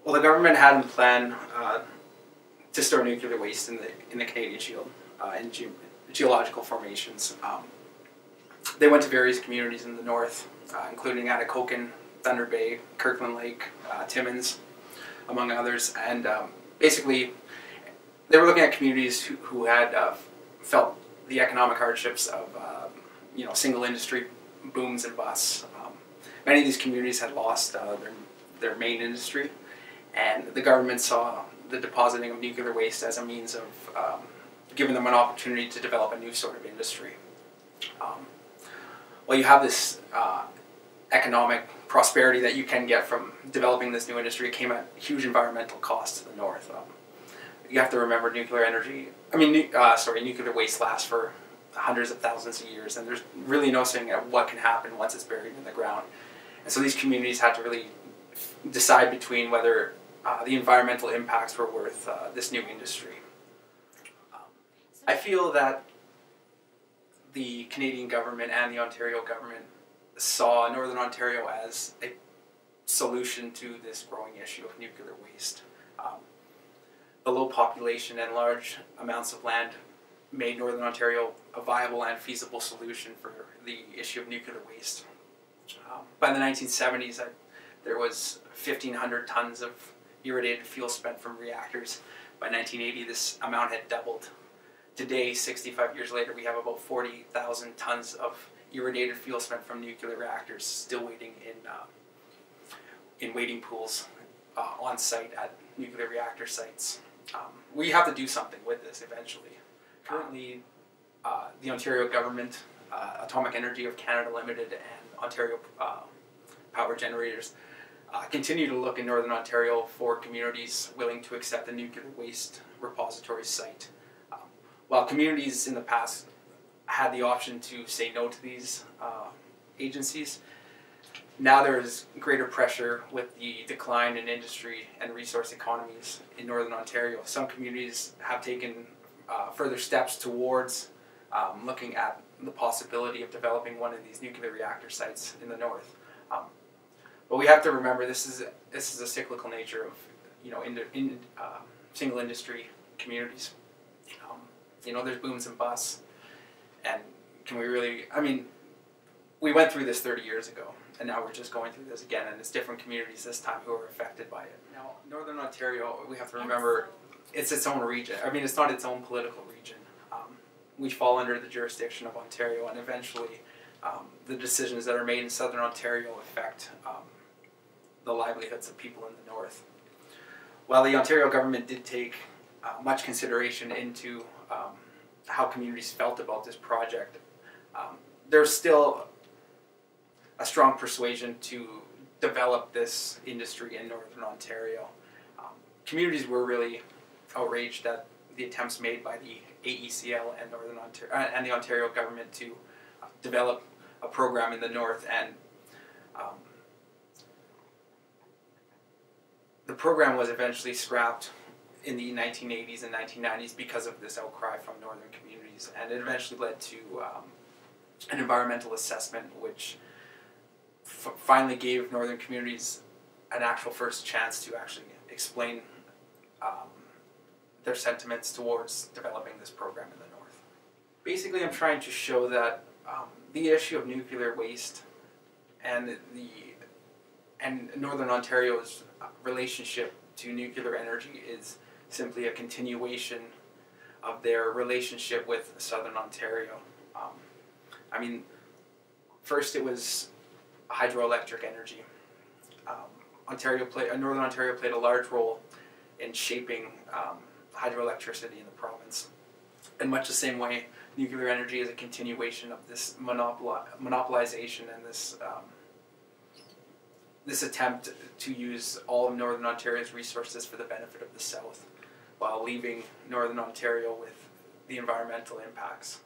Well, the government had a plan to store nuclear waste in the Canadian Shield in geological formations. They went to various communities in the north, including Atikokan, Thunder Bay, Kirkland Lake, Timmins, among others, and basically they were looking at communities who had felt the economic hardships of single industry booms and busts. Many of these communities had lost their main industry, and the government saw the depositing of nuclear waste as a means of giving them an opportunity to develop a new sort of industry. Well, you have this economic prosperity that you can get from developing this new industry. It came at huge environmental cost to the north. You have to remember nuclear waste lasts for hundreds of thousands of years, and there's really no saying what can happen once it's buried in the ground. And so these communities had to really decide between whether the environmental impacts were worth this new industry. I feel that the Canadian government and the Ontario government saw Northern Ontario as a solution to this growing issue of nuclear waste. The low population and large amounts of land made Northern Ontario a viable and feasible solution for the issue of nuclear waste. By the 1970s, there was 1,500 tons of irradiated fuel spent from reactors. By 1980, this amount had doubled. Today, 65 years later, we have about 40,000 tons of irradiated fuel spent from nuclear reactors still waiting in waiting pools on site at nuclear reactor sites. We have to do something with this eventually. Currently, the Ontario government, Atomic Energy of Canada Limited, and Ontario Power Generators continue to look in Northern Ontario for communities willing to accept a nuclear waste repository site. While communities in the past had the option to say no to these agencies, now there is greater pressure with the decline in industry and resource economies in Northern Ontario. Some communities have taken further steps towards looking at the possibility of developing one of these nuclear reactor sites in the north. But we have to remember this is a cyclical nature of single industry communities. There's booms and busts, and can we really? I mean, we went through this 30 years ago, and now we're just going through this again, and it's different communities this time who are affected by it. Now, Northern Ontario, we have to remember, it's its own region. I mean, it's not its own political region. We fall under the jurisdiction of Ontario, and eventually the decisions that are made in Southern Ontario affect the livelihoods of people in the north. While the Ontario government did take much consideration into how communities felt about this project, there's still a strong persuasion to develop this industry in Northern Ontario. Communities were really outraged at the attempts made by the AECL and and the Ontario government to develop a program in the north, and the program was eventually scrapped in the 1980s and 1990s because of this outcry from northern communities, and it eventually led to an environmental assessment which finally gave northern communities an actual first chance to actually explain their sentiments towards developing this program in the north. Basically, I'm trying to show that the issue of nuclear waste and Northern Ontario's relationship to nuclear energy is simply a continuation of their relationship with Southern Ontario. I mean, first it was hydroelectric energy. Northern Ontario played a large role in shaping hydroelectricity in the province. In much the same way, nuclear energy is a continuation of this monopolization and this attempt to use all of Northern Ontario's resources for the benefit of the South, while leaving Northern Ontario with the environmental impacts.